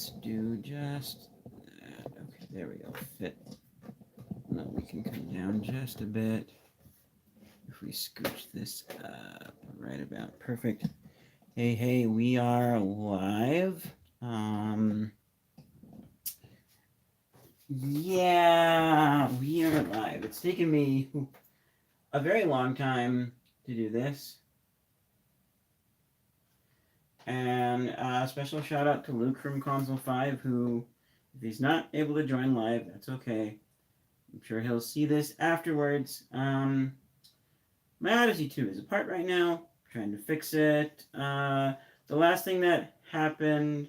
let's do just that. Okay, there we go. Fit. Now we can come down just a bit. If we scooch this up right about perfect. Hey, we are live. Yeah, we are live. It's taken me a very long time to do this. And a special shout out to Luke from Console 5, who, if he's not able to join live, that's okay. I'm sure he'll see this afterwards. My Odyssey2 is apart right now. I'm trying to fix it. The last thing that happened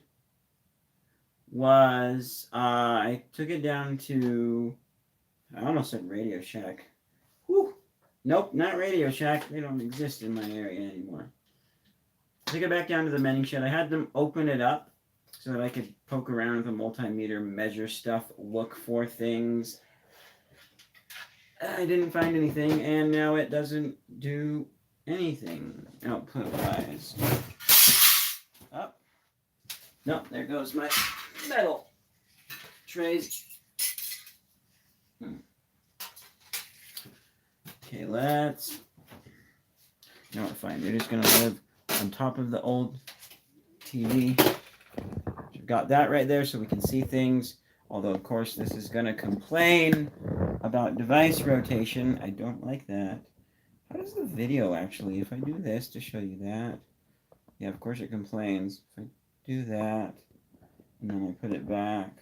was I took it down to, I almost said Radio Shack. Whew. Nope, not Radio Shack. They don't exist in my area anymore. Took it back down to the mending shed. I had them open it up so that I could poke around with a multimeter, measure stuff, look for things. I didn't find anything, and now it doesn't do anything output-wise. Oh. No, there goes my metal trays. Okay, let's... You know what, fine. We're just going to live on top of the old TV. We've got that right there so we can see things. Although, of course, this is going to complain about device rotation. I don't like that. How does the video actually, if I do this to show you that, yeah, of course it complains. If I do that, and then I put it back,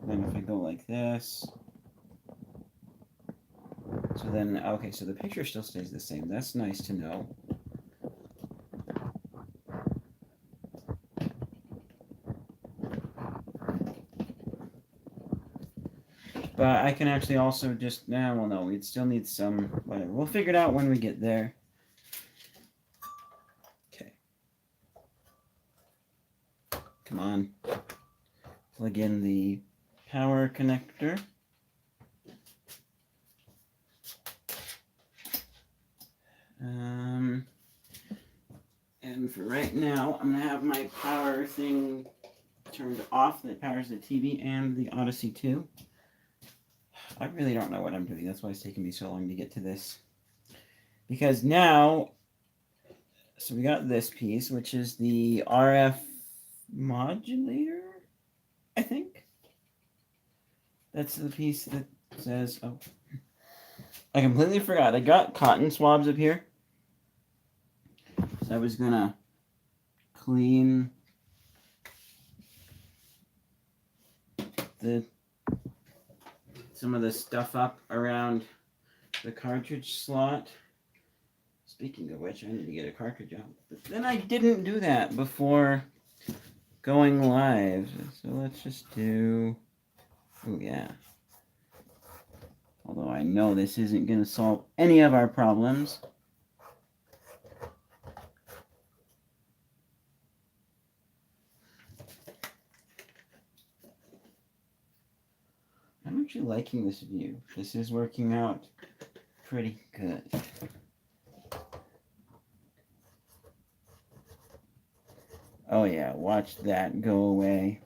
then if I go like this, so then, okay, so the picture still stays the same. That's nice to know. But I can actually also just, well, no, we'd still need some, whatever. We'll figure it out when we get there. Okay. Come on. Plug in the power connector. And for right now, I'm going to have my power thing turned off that powers the TV and the Odyssey2. I really don't know what I'm doing. That's why it's taking me so long to get to this. Because now, so we got this piece, which is the RF modulator, I think. That's the piece that says, oh, I completely forgot. I got cotton swabs up here. So I was going to clean some of the stuff up around the cartridge slot. Speaking of which, I need to get a cartridge out. But then I didn't do that before going live. So let's just do... Oh, yeah. Although I know this isn't going to solve any of our problems. I'm actually liking this view. This is working out pretty good. Oh yeah, watch that go away.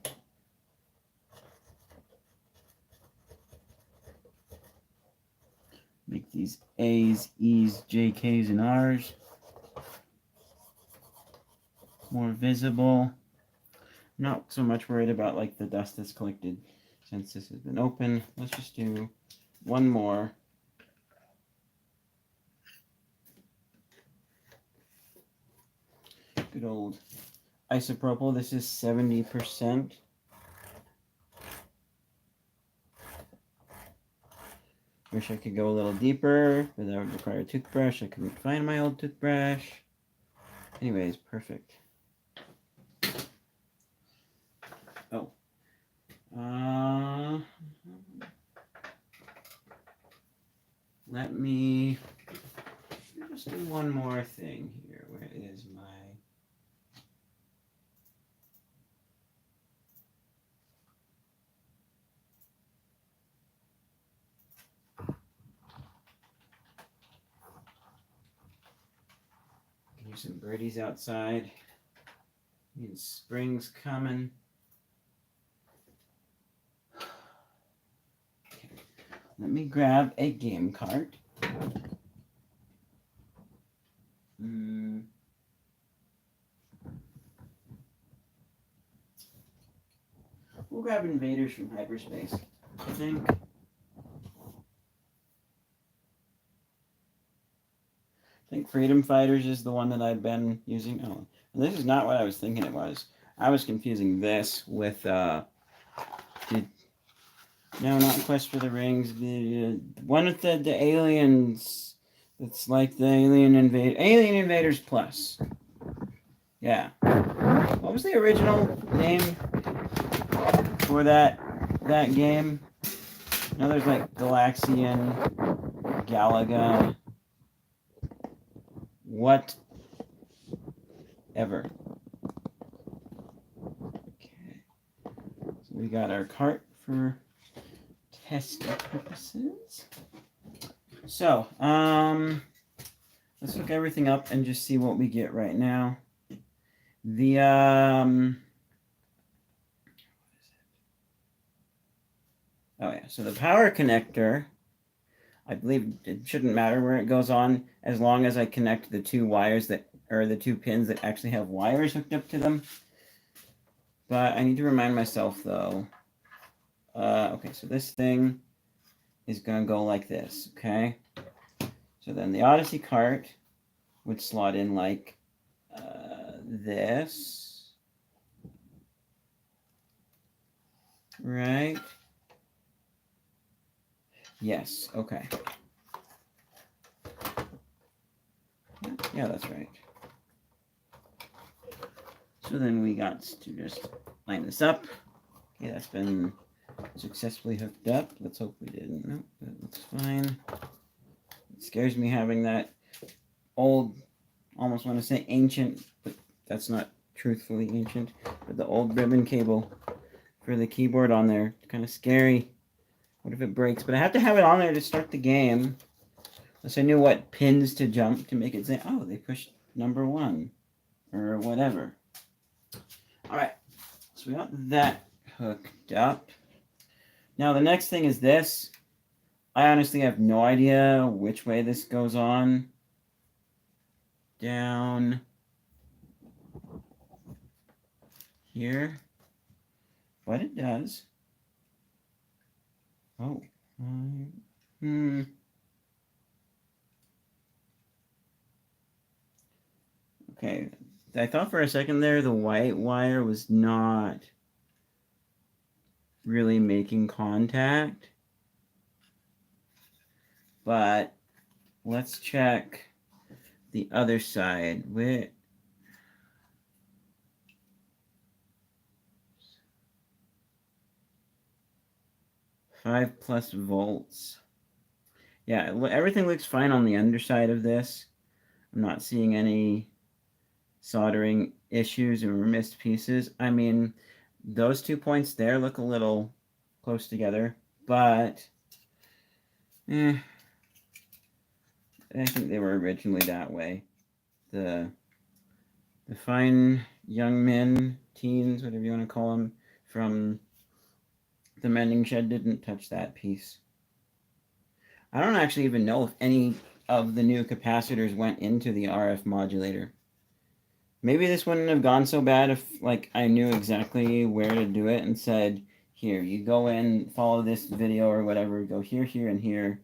Make these A's, E's, JK's, and R's more visible. Not so much worried about like the dust that's collected since this has been open. Let's just do one more. Good old isopropyl. This is 70%. Wish I could go a little deeper, but that would require a toothbrush. I couldn't find my old toothbrush. Anyways, perfect. Oh. Let me just do one more thing here. Where is my... Here's some birdies outside. Spring's coming. Let me grab a game card. We'll grab Invaders from Hyperspace, I think. I think Freedom Fighters is the one that I've been using. Oh, this is not what I was thinking it was. I was confusing this with, no, not Quest for the Rings. The one with the aliens. It's like the Alien Invaders Plus. Yeah. What was the original name for that game? No, there's like Galaxian, Galaga, whatever. Okay. So we got our cart for test purposes. So, let's look everything up and just see what we get right now. The, oh yeah, so the power connector, I believe it shouldn't matter where it goes on as long as I connect the two wires that, or the two pins that actually have wires hooked up to them. But I need to remind myself though. Okay, so this thing is gonna go like this, okay? So then the Odyssey cart would slot in like this, right? Yes, okay. Yeah, that's right. So then we got to just line this up. Okay, that's been successfully hooked up. Let's hope we didn't. Nope, that looks fine. It scares me having that old, almost want to say ancient, but that's not truthfully ancient, but the old ribbon cable for the keyboard on there. It's kind of scary. What if it breaks? But I have to have it on there to start the game. Unless I knew what pins to jump to make it say, oh, they pushed number 1 or whatever. All right, so we got that hooked up. Now the next thing is this. I honestly have no idea which way this goes on. Down here. But it does. Oh. Okay. I thought for a second there the white wire was not really making contact. But let's check the other side. With 5+ volts. Yeah, everything looks fine on the underside of this. I'm not seeing any soldering issues or missed pieces. I mean, those 2 points there look a little close together, but I think they were originally that way. The fine young men, teens, whatever you want to call them, from the mending shed didn't touch that piece. I don't actually even know if any of the new capacitors went into the RF modulator. Maybe this wouldn't have gone so bad if like I knew exactly where to do it and said, here, you go in, follow this video or whatever, go here, here, and here.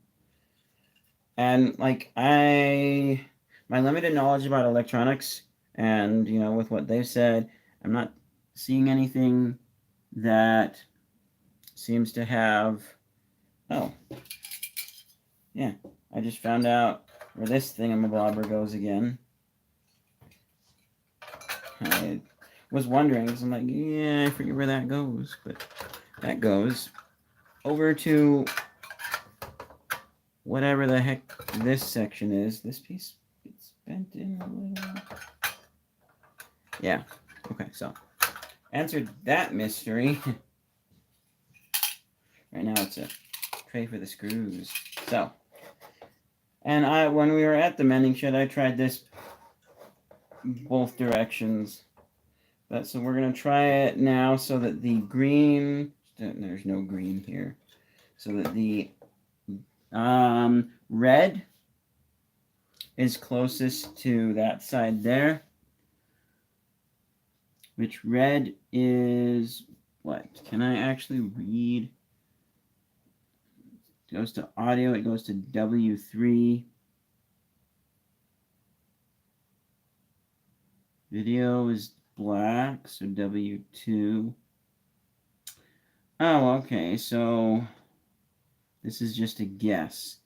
And like my limited knowledge about electronics and, you know, with what they've said, I'm not seeing anything that seems to have, oh, yeah, I just found out where this thingamabobber goes again. I was wondering, because I'm like, yeah, I forget where that goes, but that goes over to whatever the heck this section is. This piece gets bent in a little. Yeah, okay, so answered that mystery. Right now it's a tray for the screws. So, and when we were at the mending shed, I tried this both directions. But so we're going to try it now so that the green, there's no green here, so that the Red is closest to that side there, which red is what? Can I actually read? It goes to audio, it goes to W3. Video is black, so W2. Oh, okay, so this is just a guess.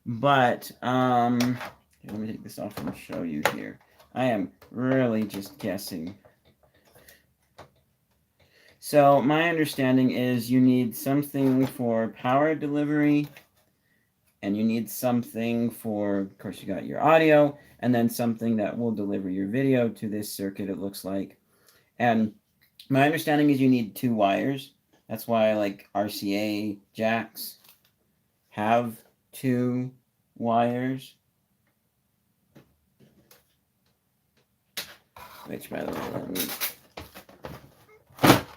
But, let me take this off and show you here. I am really just guessing. So my understanding is you need something for power delivery, and you need something for, of course, you got your audio, and then something that will deliver your video to this circuit, it looks like. And my understanding is you need 2 wires. That's why, like, RCA jacks have 2 wires. Which, by the way, let me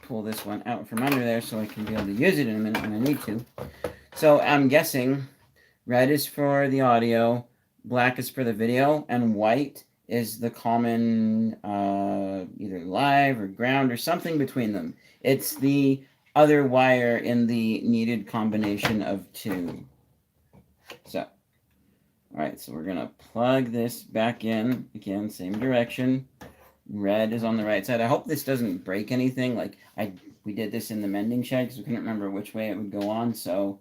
pull this one out from under there so I can be able to use it in a minute when I need to. So I'm guessing red is for the audio, black is for the video, and white is the common either live or ground or something between them. It's the other wire in the needed combination of 2. So, all right, so we're going to plug this back in. Again, same direction. Red is on the right side. I hope this doesn't break anything. Like, we did this in the mending shed because we couldn't remember which way it would go on. So,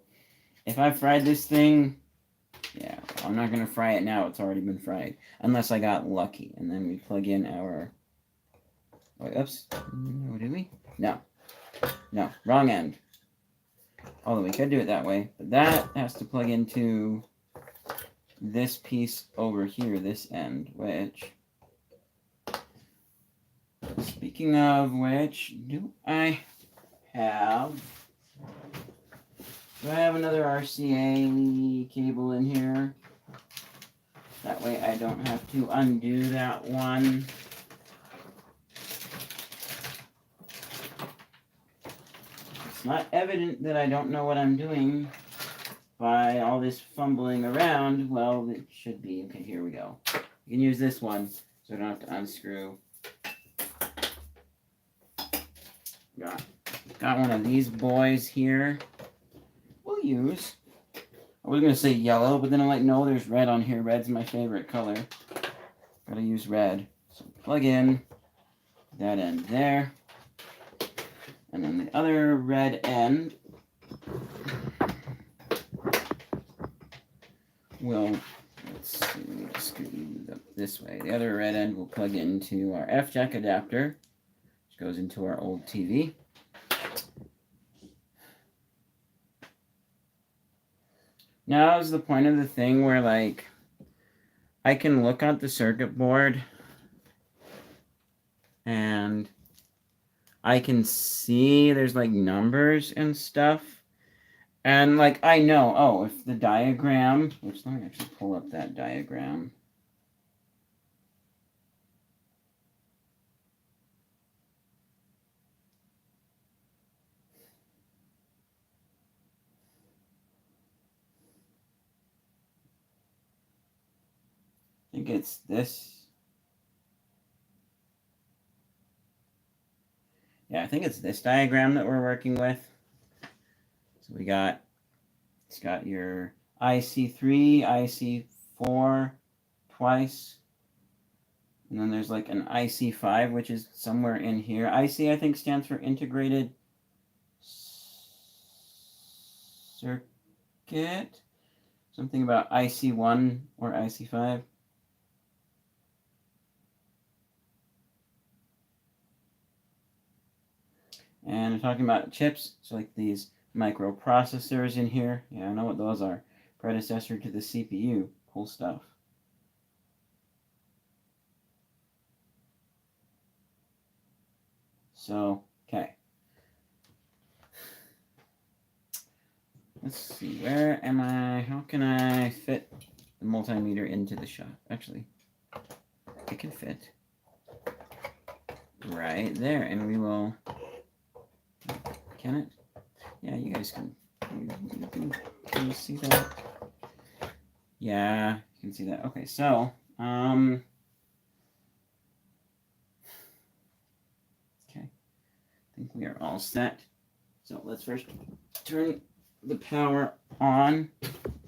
if I fried this thing, yeah, I'm not going to fry it now. It's already been fried. Unless I got lucky. And then we plug in our... Wait, oops. No, did we? No. No, wrong end. Although we could do it that way. But that has to plug into this piece over here, this end, which... Speaking of which, do I have another RCA cable in here? That way I don't have to undo that one. It's not evident that I don't know what I'm doing by all this fumbling around. Well, it should be. Okay, here we go. You can use this one so I don't have to unscrew. Got one of these boys here. We'll use. I was going to say yellow, but then I'm like, no, there's red on here. Red's my favorite color. Gotta use red. So plug in that end there. And then the other red end will, let's see, let me just scoot it up this way. The other red end will plug into our F-jack adapter, which goes into our old TV. Now is the point of the thing where, like, I can look at the circuit board and I can see there's, like, numbers and stuff. And, like, I know, oh, if the diagram, which let me actually pull up that diagram. I think it's this. Yeah, I think it's this diagram that we're working with. So it's got your IC3, IC4 twice. And then there's like an IC5, which is somewhere in here. IC, I think, stands for integrated circuit. Something about IC1 or IC5. And I'm talking about chips, so like these microprocessors in here. Yeah, I know what those are. Predecessor to the CPU. Cool stuff. So, okay. Let's see, where am I? How can I fit the multimeter into the shot? Actually, it can fit right there, and we will... Can it? Yeah, you guys can you see that? Yeah, you can see that. Okay, so, okay, I think we are all set. So let's first turn the power on.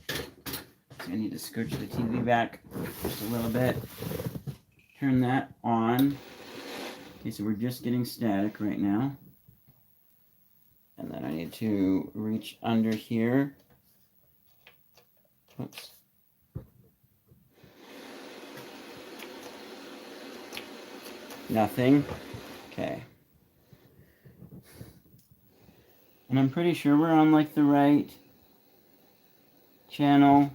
So I need to scooch the TV back just a little bit. Turn that on. Okay, so we're just getting static right now. And then I need to reach under here. Oops. Nothing. Okay. And I'm pretty sure we're on like the right channel.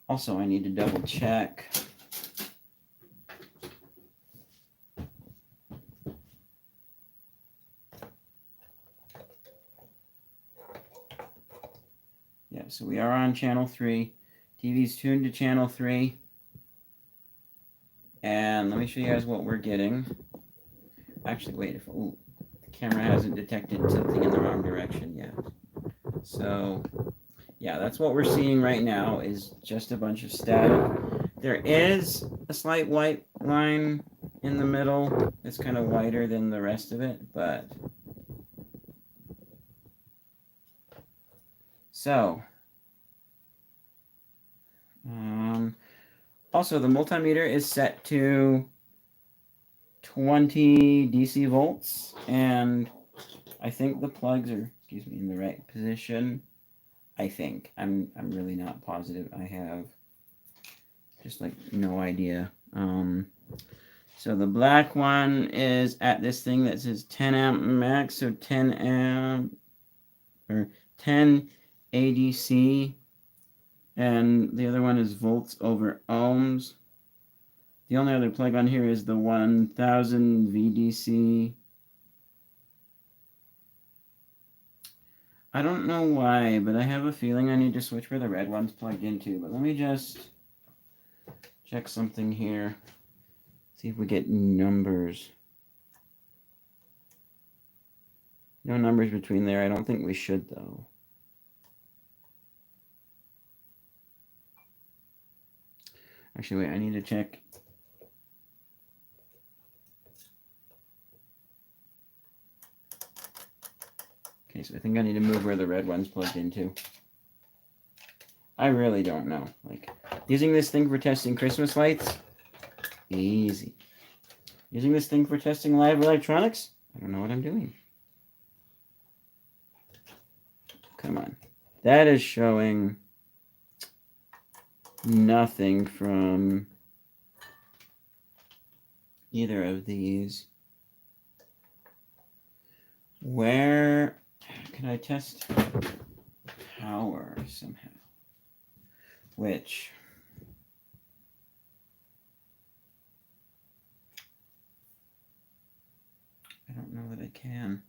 Also, I need to double check. Yeah, so we are on channel 3. TV's tuned to channel 3. And let me show you guys what we're getting. Actually, wait, the camera hasn't detected something in the wrong direction yet. So, yeah, that's what we're seeing right now is just a bunch of static. There is a slight white line in the middle. It's kind of whiter than the rest of it, but... So... also, the multimeter is set to 20 DC volts, and I think the plugs are, in the right position. I think. I'm really not positive. I have just like no idea. So the black one is at this thing that says 10 amp max, so 10 amp or 10 ADC, and the other one is volts over ohms. The only other plug on here is the 1000 VDC. I don't know why, but I have a feeling I need to switch where the red one's plugged into. But let me just check something here. See if we get numbers. No numbers between there. I don't think we should, though. Actually, wait, I need to check. Okay, so I think I need to move where the red one's plugged into. I really don't know. Like, using this thing for testing Christmas lights? Easy. Using this thing for testing live electronics? I don't know what I'm doing. Come on. That is showing nothing from either of these. Where can I test power somehow? Which... I don't know that I can.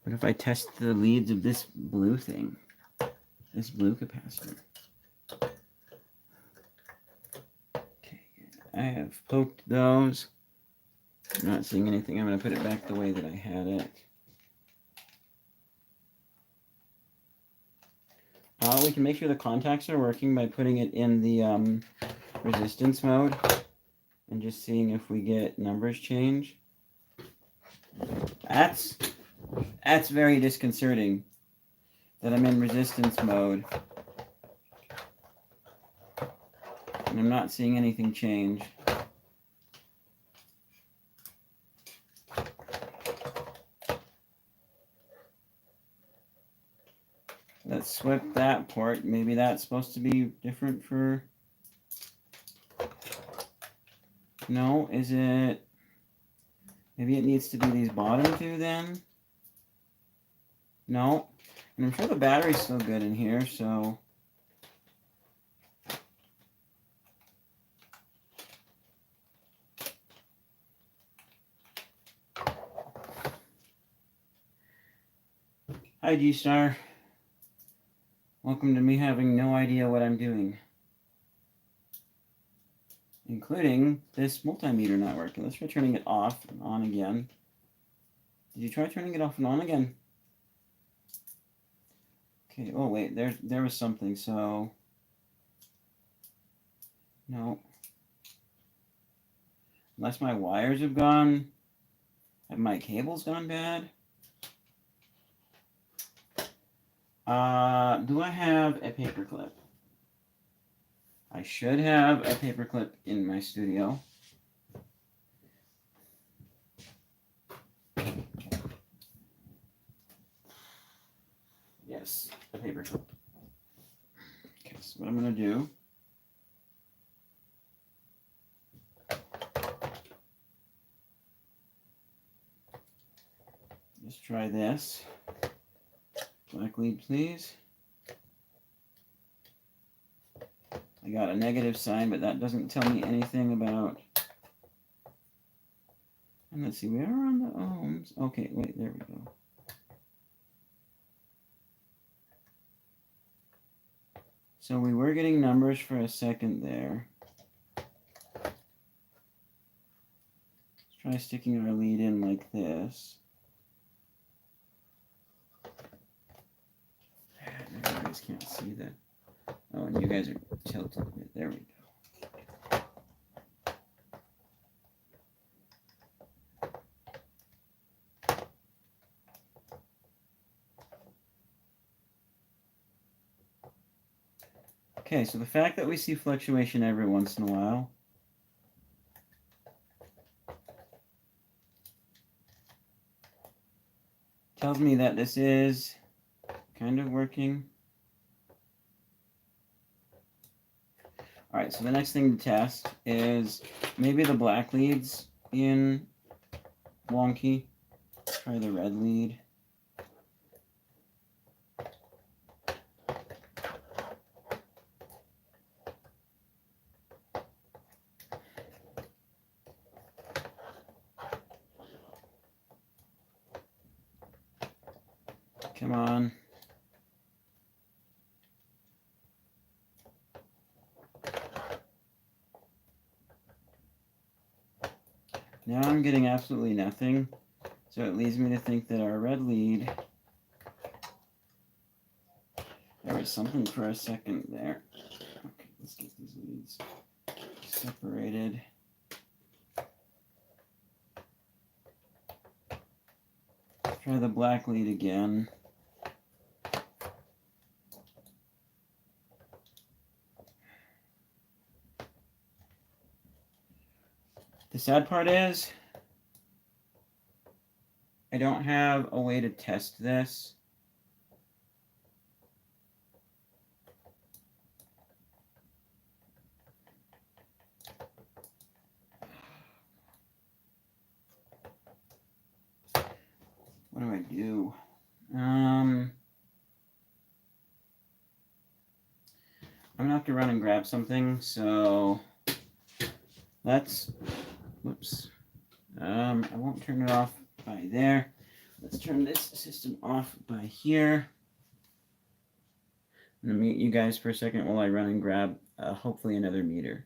What if I test the leads of this blue thing? This blue capacitor. Okay, I have poked those. I'm not seeing anything. I'm going to put it back the way that I had it. We can make sure the contacts are working by putting it in the resistance mode and just seeing if we get numbers change. That's very disconcerting that I'm in resistance mode and I'm not seeing anything change. Let's swip that port. Maybe that's supposed to be different for... No, is it... Maybe it needs to be these bottom two then? No. And I'm sure the battery's still good in here, so... Hi, G-Star. Welcome to me having no idea what I'm doing. Including this multimeter not working. Let's try turning it off and on again. Did you try turning it off and on again? Okay, oh wait, there was something, so... No. Unless my wires have gone... Have my cables gone bad? Do I have a paperclip? I should have a paperclip in my studio. Yes, a paperclip. Okay, so what I'm going to do... Let's try this. Black lead, please. I got a negative sign, but that doesn't tell me anything about... And let's see, we are on the ohms. Okay, wait, there we go. So we were getting numbers for a second there. Let's try sticking our lead in like this. You guys can't see that. Oh, and you guys are tilted a bit. There we go. Okay, so the fact that we see fluctuation every once in a while tells me that this is kind of working. All right, so the next thing to test is maybe the black lead's in wonky. Try the red lead. Come on. Now I'm getting absolutely nothing, so it leads me to think that our red lead... There was something for a second there. Okay, let's get these leads separated. Try the black lead again. The sad part is, I don't have a way to test this. What do I do? I'm gonna have to run and grab something, so let's, whoops. I won't turn it off by there. Let's turn this system off by here. I'm gonna mute you guys for a second while I run and grab hopefully another meter.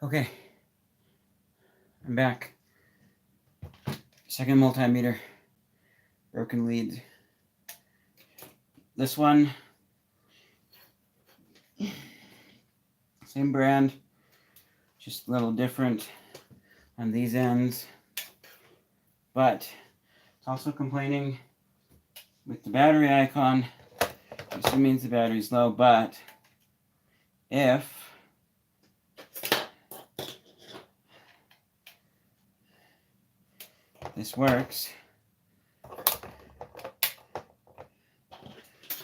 Okay, I'm back. Second multimeter, broken lead. This one, same brand, just a little different on these ends, but it's also complaining with the battery icon. This means the battery's low, but if this works,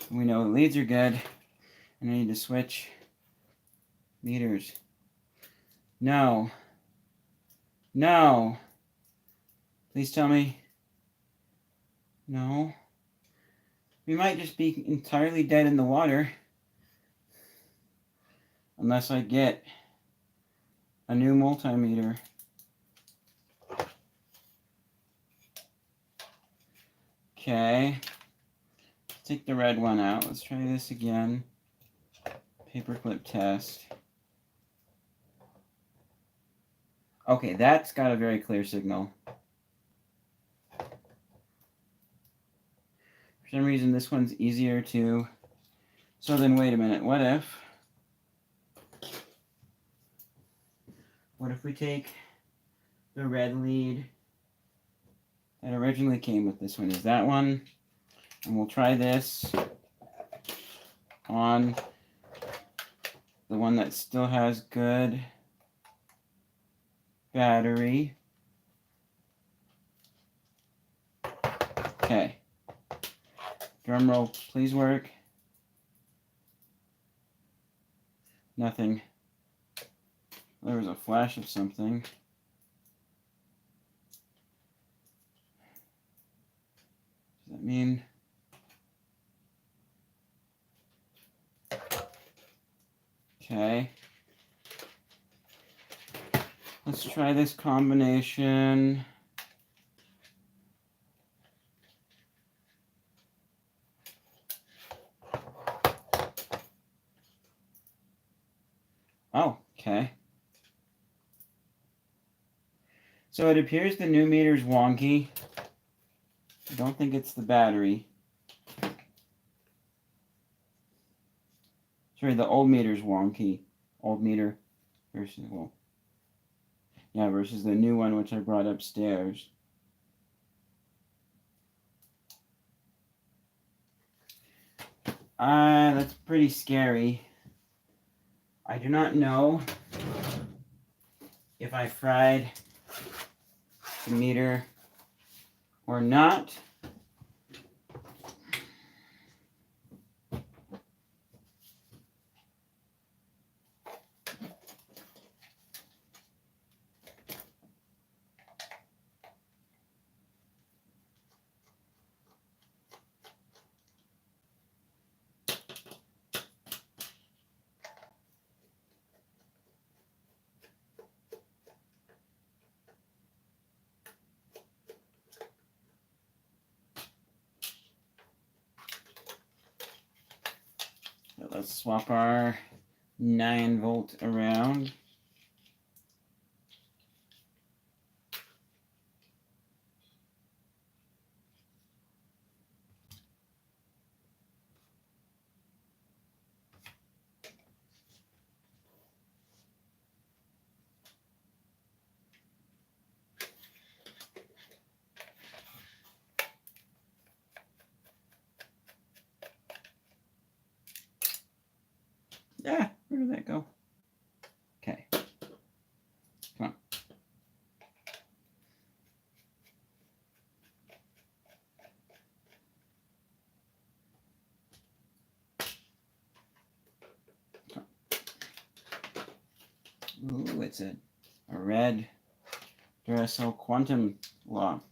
we know the leads are good, and I need to switch meters. No. No. Please tell me. No. We might just be entirely dead in the water. Unless I get a new multimeter. Okay. Take the red one out. Let's try this again. Paperclip test. Okay, that's got a very clear signal. For some reason, this one's easier to... So then, wait a minute. What if we take the red lead that originally came with this one? Is that one? And we'll try this on the one that still has good battery. Okay. Drum roll, please work. Nothing. There was a flash of something. Does that mean... Okay. Let's try this combination. Oh, okay. So it appears the new meter's wonky. I don't think it's the battery. Sorry, the old meter's wonky. Old meter versus, well, yeah, versus the new one which I brought upstairs. That's pretty scary. I do not know if I fried the meter or not. Let's swap our 9-volt around. Ah, where did that go? Okay. Come on. Ooh, it's a red Duracell Quantum lock.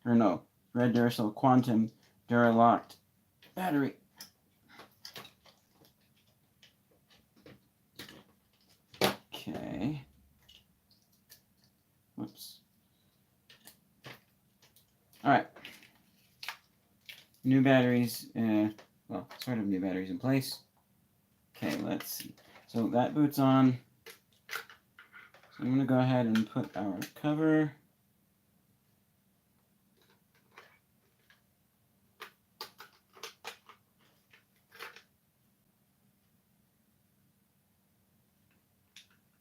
Or no, red Duracell Quantum Duralocked battery. Okay. Whoops. All right. New batteries, well, sort of new batteries in place. Okay, let's see. So that boots on. I'm going to go ahead and put our cover.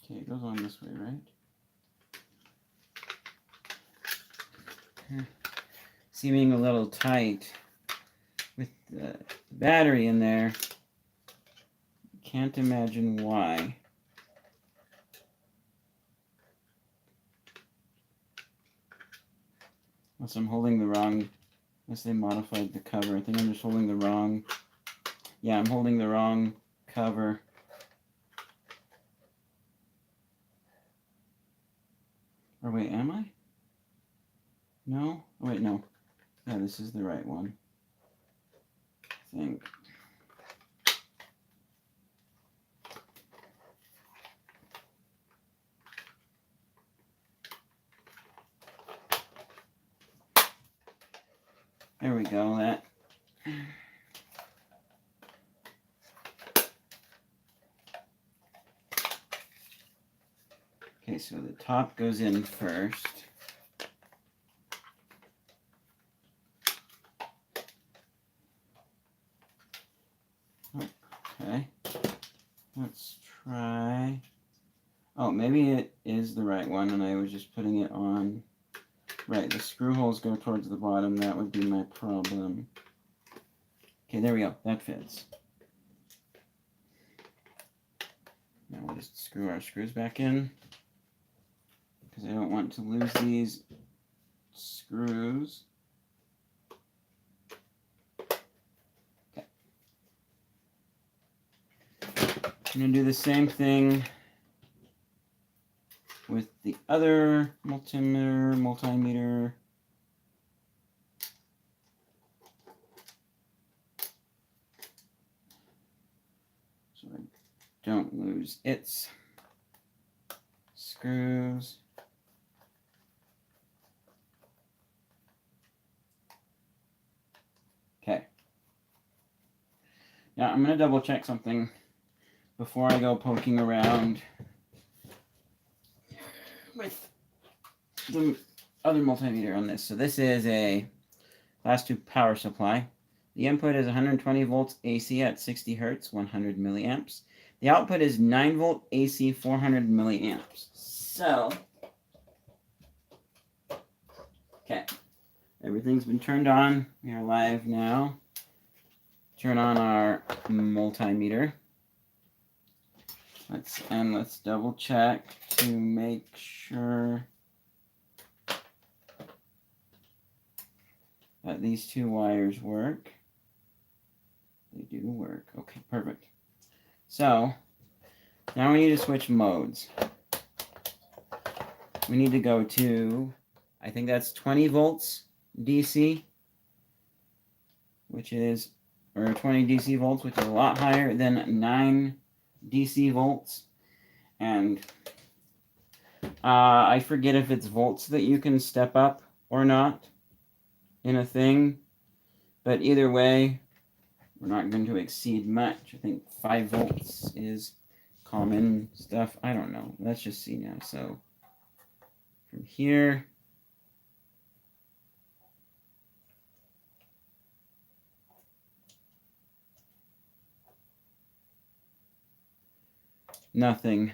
Okay, it goes on this way, right? Seeming a little tight with the battery in there. Can't imagine why. Unless I'm holding the wrong, unless they modified the cover. I think I'm just holding the wrong, yeah, I'm holding the wrong cover. Or wait, am I? No? Oh, wait, no. Yeah, this is the right one. I think. There we go, that. Okay, so the top goes in first. Okay, let's try. Oh, maybe it is the right one and I was just putting it on. Right, the screw holes go towards the bottom. That would be my problem. Okay, there we go. That fits. Now we'll just screw our screws back in because I don't want to lose these screws. Okay. I'm going to do the same thing with the other multimeter. So I don't lose its screws. Okay. Now I'm going to double check something before I go poking around with the other multimeter on this. So this is a Class 2 power supply. The input is 120 volts AC at 60 hertz, 100 milliamps. The output is 9 volt AC, 400 milliamps. So, okay, everything's been turned on. We are live now. Turn on our multimeter. Let's double check to make sure that these two wires work. They do work. Okay, perfect. So now we need to switch modes. We need to go to, I think that's 20 volts DC, which is, or 20 DC volts, which is a lot higher than 9 DC volts. And I forget if it's volts that you can step up or not in a thing, but either way, we're not going to exceed much. I think 5 volts is common stuff. I don't know. Let's just see now. So from here, nothing.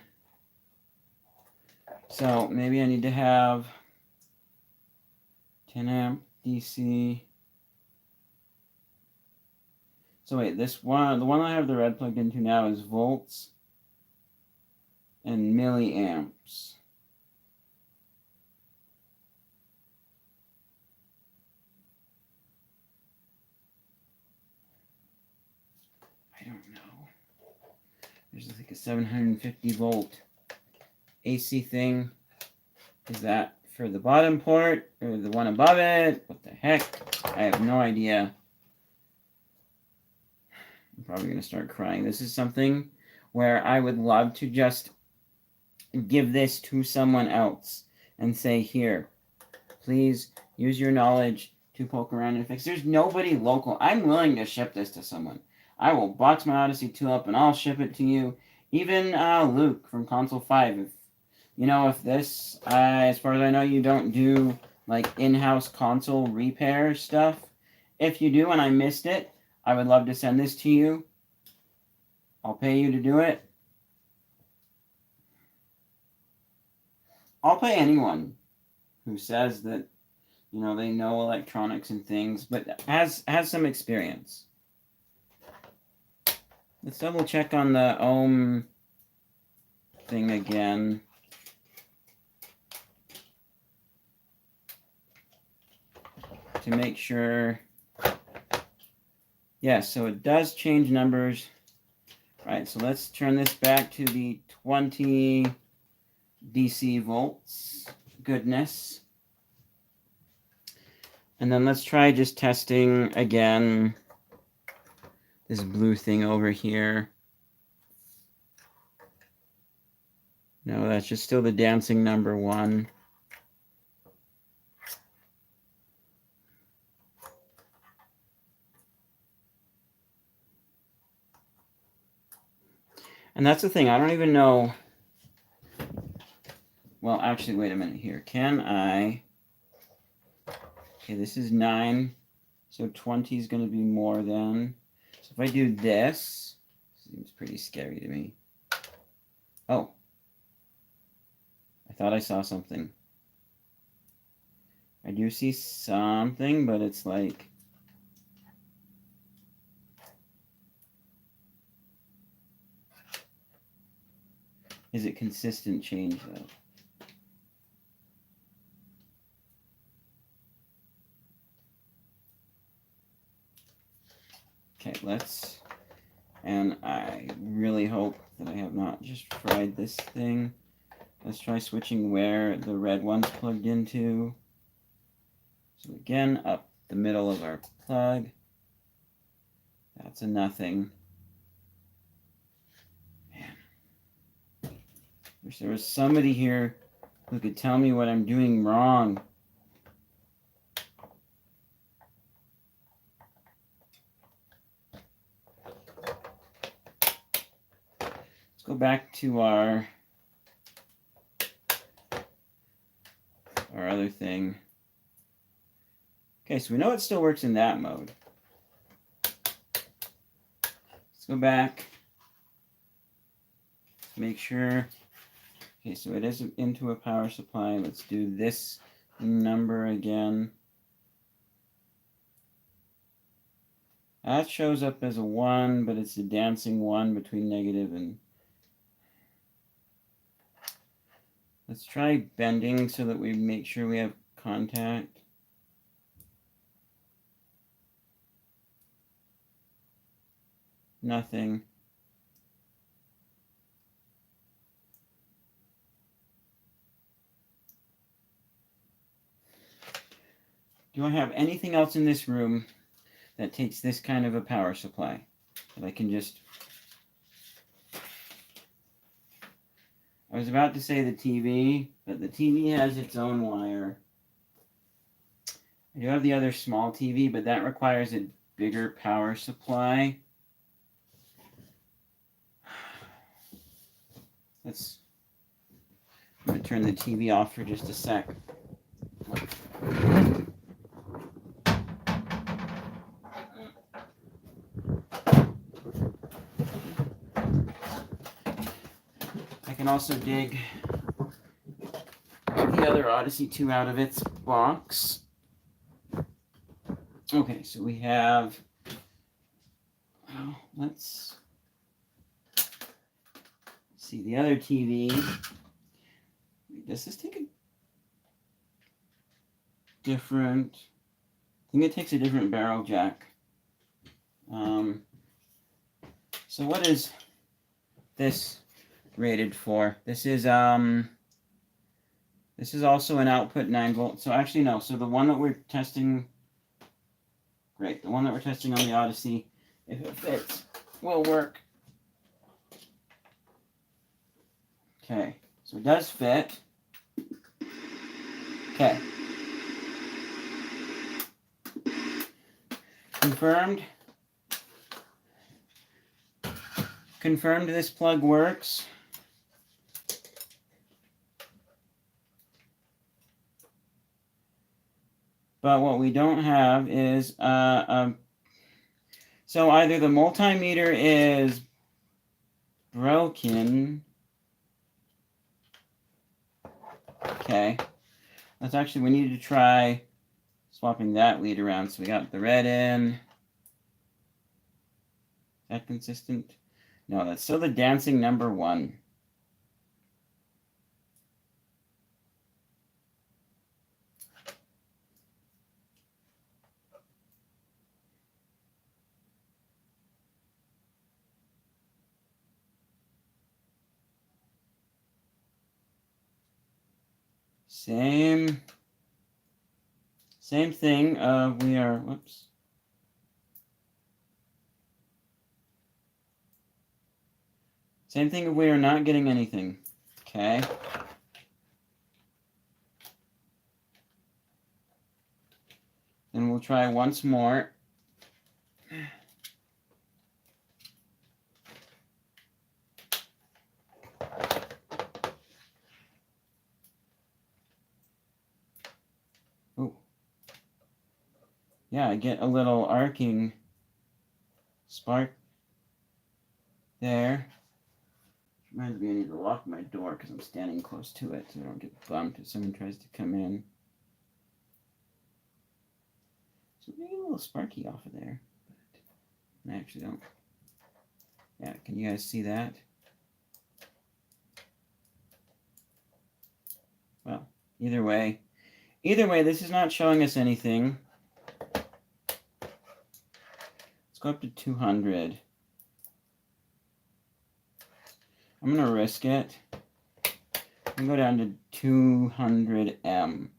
So maybe I need to have 10 amp DC. So wait, this one, the one I have the red plugged into now is volts and milliamps. I don't know. There's like a 750 volt AC thing. Is that for the bottom port or the one above it? What the heck? I have no idea. I'm probably going to start crying. This is something where I would love to just give this to someone else and say, here, please use your knowledge to poke around and fix. There's nobody local. I'm willing to ship this to someone. I will box my Odyssey 2 up and I'll ship it to you. Even Luke from Console 5, if You know, if this, as far as I know, you don't do like in-house console repair stuff. If you do and I missed it, I would love to send this to you. I'll pay you to do it. I'll pay anyone who says that, you know, they know electronics and things, but has some experience. Let's double check on the ohm thing again. To make sure. Yeah, so it does change numbers. Right, so let's turn this back to the 20 DC volts. Goodness. And then let's try just testing again this blue thing over here. No, that's just still the dancing number 1. And that's the thing, I don't even know. Well, actually, wait a minute here. Can I? Okay, this is 9. So 20 is going to be more than. So if I do this, seems pretty scary to me. Oh. I thought I saw something. I do see something, but it's like. Is it consistent change, though? Okay, let's, and I really hope that I have not just fried this thing. Let's try switching where the red one's plugged into. So again, up the middle of our plug. That's a nothing. Man. Wish there was somebody here who could tell me what I'm doing wrong. Go back to our other thing. Okay, so we know it still works in that mode. Let's go back. Make sure. Okay, so it is into a power supply. Let's do this number again. That shows up as a 1, but it's a dancing 1 between negative and. Let's try bending so that we make sure we have contact. Nothing. Do I have anything else in this room that takes this kind of a power supply that I can just... I was about to say the TV, but the TV has its own wire. I do have the other small TV, but that requires a bigger power supply. I'm going to turn the TV off for just a sec. I can also dig the other Odyssey2 out of its box. Okay, so we have, well, let's see the other TV. Does this take a different, I think it takes a different barrel jack. So what is this rated for? This is also an output 9 volt. So actually no, so the one that we're testing, great, the one that we're testing on the Odyssey, if it fits, will work. Okay, so it does fit. Okay. Confirmed this plug works. But what we don't have is so either the multimeter is broken. Okay. We need to try swapping that lead around. So we got the red in. Is that consistent? No, that's still the dancing number 1. Same thing. We are, whoops. Same thing if we are not getting anything. Okay. Then we'll try once more. Oh. Yeah, I get a little arcing spark there. Reminds me I need to lock my door because I'm standing close to it so I don't get bumped if someone tries to come in. So maybe a little sparky off of there. But I actually don't. Yeah, can you guys see that? Well, either way, this is not showing us anything. Let's go up to 200. I'm going to risk it. I'm going to go down to 200 M.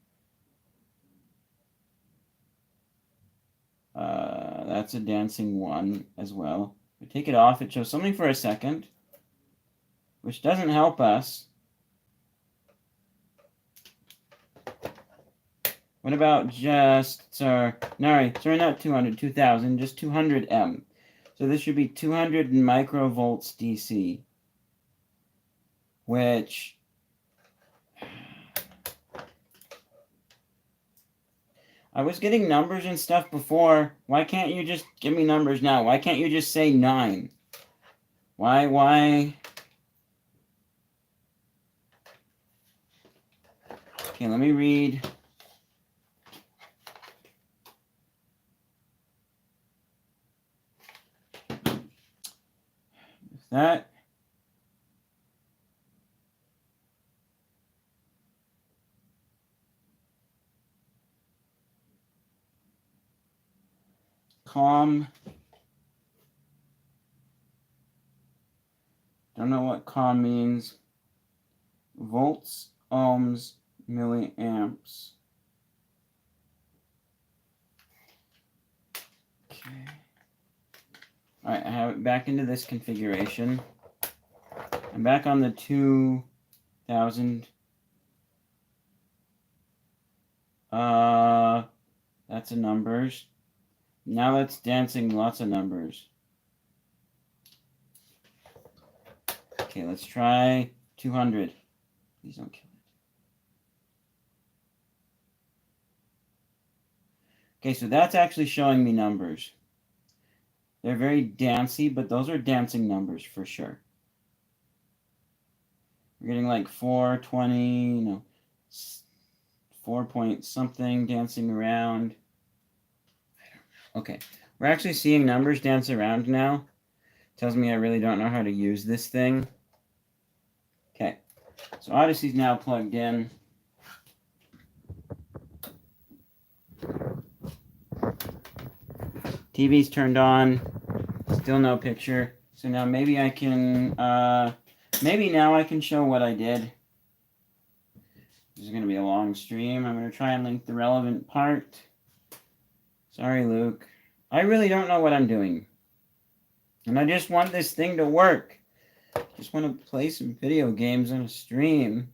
That's a dancing 1 as well. If we take it off, it shows something for a second, which doesn't help us. What about just, sorry, not 200, 2000, just 200 M. So this should be 200 microvolts DC, which I was getting numbers and stuff before. Why can't you just give me numbers now? Why can't you just say 9? Why? Okay, let me read. That. COM. Don't know what COM means. Volts, ohms, milliamps. Okay. All right, I have it back into this configuration. I'm back on the 2000. That's a numbers. Now that's dancing lots of numbers. Okay, let's try 200. Please don't kill it. Okay, so that's actually showing me numbers. They're very dancey, but those are dancing numbers for sure. We're getting like 420, 4 point something dancing around. Okay, we're actually seeing numbers dance around now. Tells me I really don't know how to use this thing. Okay, so Odyssey's now plugged in. TV's turned on. Still no picture. So now maybe I can, maybe now I can show what I did. This is going to be a long stream. I'm going to try and link the relevant part. Sorry, Luke. I really don't know what I'm doing. And I just want this thing to work. Just want to play some video games on a stream.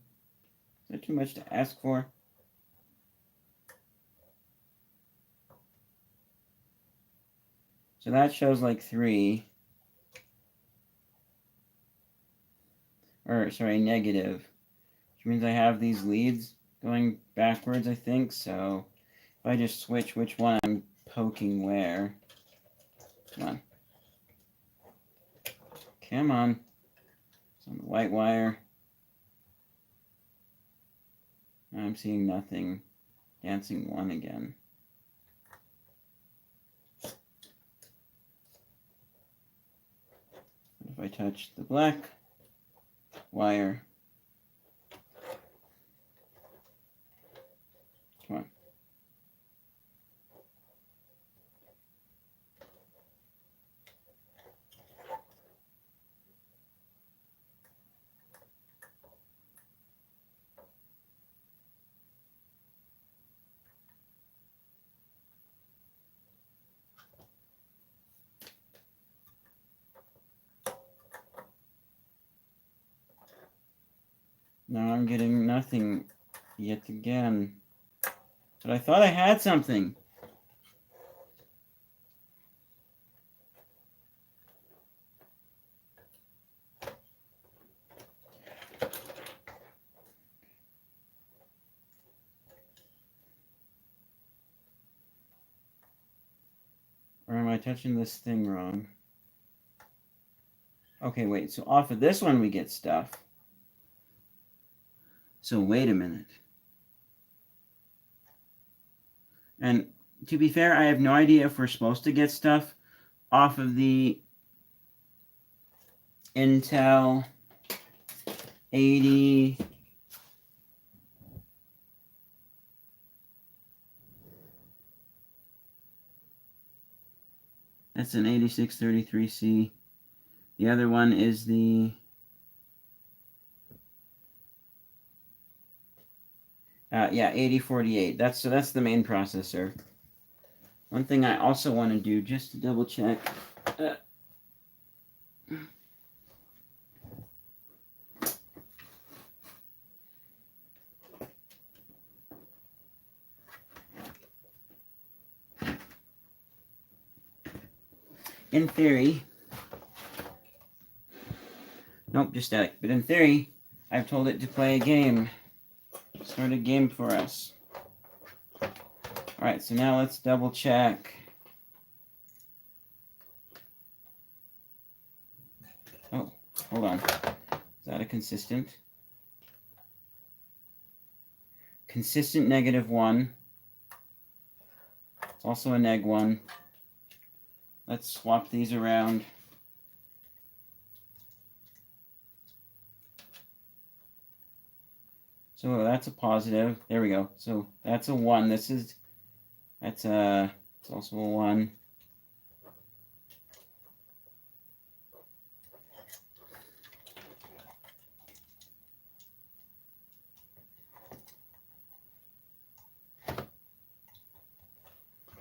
Is that too much to ask for? So that shows like 3. Or, sorry, negative. Which means I have these leads going backwards, I think. So If I just switch which one I'm poking where. Come on. Come on. It's on the white wire. I'm seeing nothing. Dancing 1 again. If I touch the black wire. Come on. Now I'm getting nothing yet again. But I thought I had something. Or am I touching this thing wrong? Okay, wait. So off of this one we get stuff. So wait a minute. And to be fair, I have no idea if we're supposed to get stuff off of the Intel 80. That's an 8633C. The other one is the yeah, 8048. That's the main processor. One thing I also want to do, just to double check. In theory, nope, just static. But in theory, I've told it to play a game. Start a game for us. Alright, so now let's double check. Oh, hold on. Is that a consistent? Consistent -1. It's also a -1. Let's swap these around. So that's a positive. There we go. So that's a 1. It's also a 1.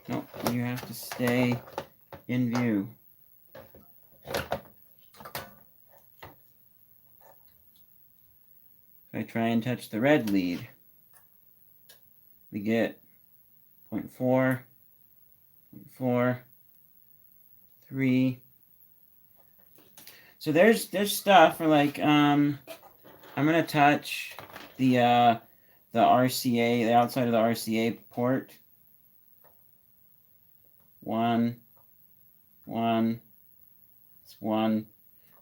Nope, you have to stay in view. If I try and touch the red lead, we get 0.4, 0.4, 3. So there's stuff for like I'm gonna touch the RCA, the outside of the RCA port. 1, 1, it's 1.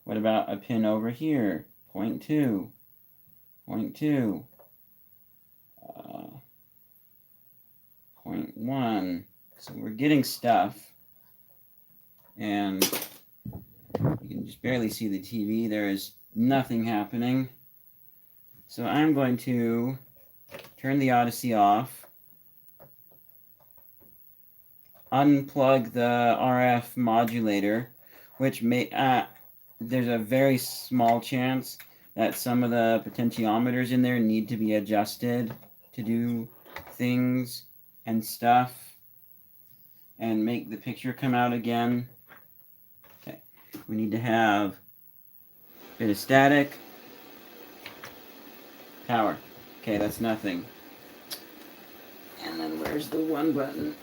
What about a pin over here? 0.2, 0.2, 0.1. So we're getting stuff, and you can just barely see the TV. There is nothing happening. So I'm going to turn the Odyssey off, unplug the RF modulator, which may there's a very small chance that some of the potentiometers in there need to be adjusted to do things and stuff and make the picture come out again. Okay, we need to have a bit of static, power. Okay, that's nothing. And then where's the 1 button?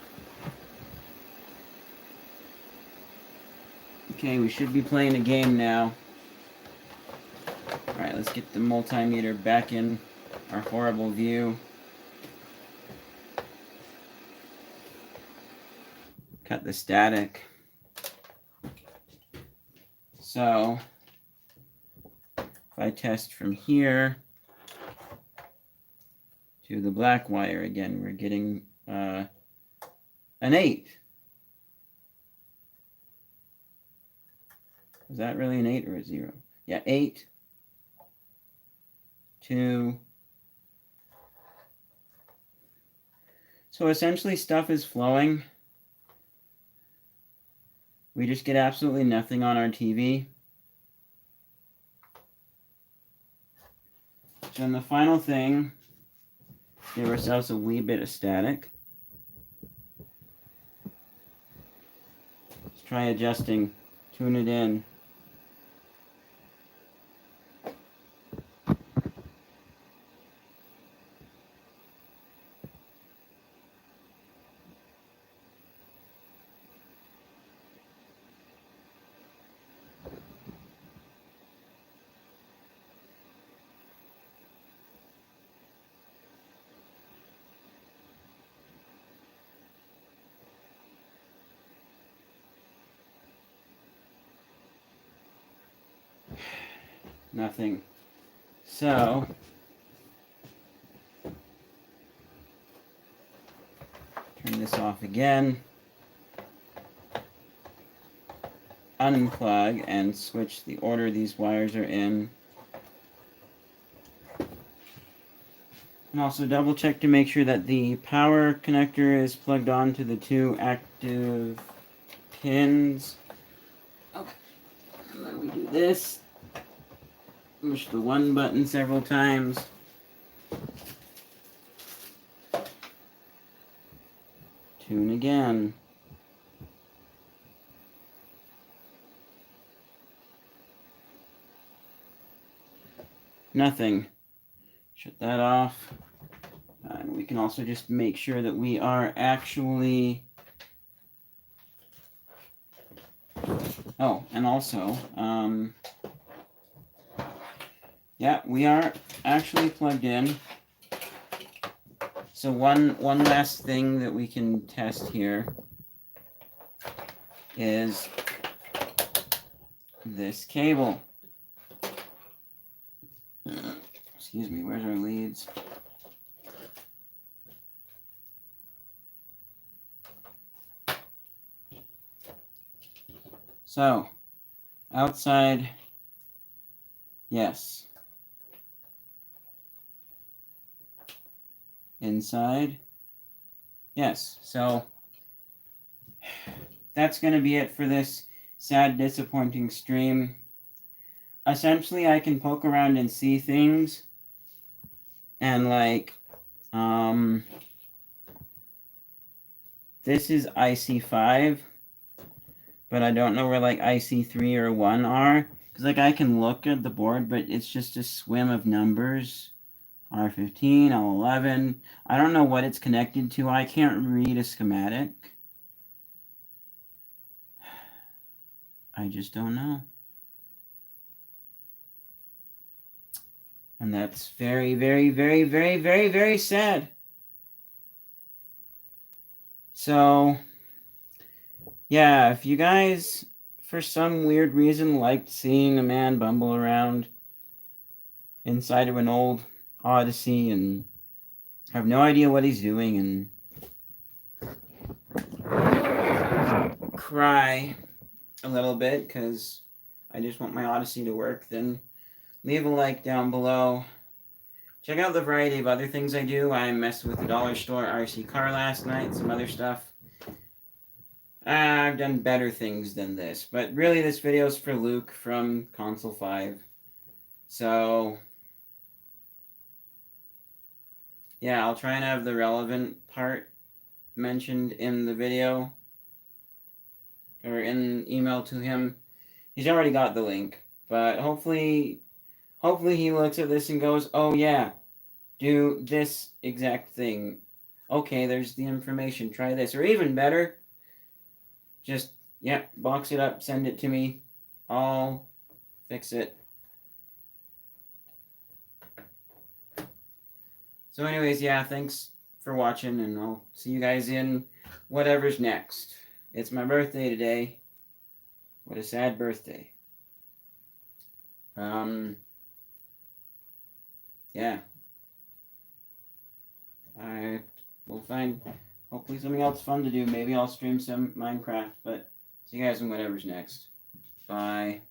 Okay, we should be playing a game now. Alright, let's get the multimeter back in our horrible view. cut the static. So if I test from here to the black wire again, we're getting an 8. Is that really an 8 or a 0? Yeah, 8, 2. So essentially stuff is flowing. We just get absolutely nothing on our TV. So in the final thing, give ourselves a wee bit of static. Let's try adjusting, tune it in. Nothing. So turn this off again. Unplug and switch the order these wires are in. And also double check to make sure that the power connector is plugged on to the 2 active pins. Okay. And then we do this. Push the 1 button several times. Tune again. Nothing. Shut that off. And we can also just make sure that we are actually... Oh, and also, yeah, we are actually plugged in. So one last thing that we can test here is this cable. Excuse me, where's our leads? So, outside, yes. Inside, yes. So, that's going to be it for this sad, disappointing stream. Essentially, I can poke around and see things. And, like, this is IC5. But I don't know where, like, IC3 or 1 are. Because, like, I can look at the board, but it's just a swim of numbers. R15, L11. I don't know what it's connected to. I can't read a schematic. I just don't know. And that's very, very, very, very, very, very sad. So, yeah, if you guys, for some weird reason, liked seeing a man bumble around inside of an old Odyssey and have no idea what he's doing and cry a little bit because I just want my Odyssey to work, then leave a like down below. Check out the variety of other things I do. I messed with the dollar store RC car last night, some other stuff. I've done better things than this, but really this video is for Luke from Console 5. So, yeah, I'll try and have the relevant part mentioned in the video or in email to him. He's already got the link, but hopefully he looks at this and goes, oh yeah, do this exact thing. Okay, there's the information, try this. Or even better, just, yeah, box it up, send it to me. I'll fix it. So anyways, yeah, thanks for watching, and I'll see you guys in whatever's next. It's my birthday today. What a sad birthday. Yeah. I will find hopefully something else fun to do. Maybe I'll stream some Minecraft, but see you guys in whatever's next. Bye.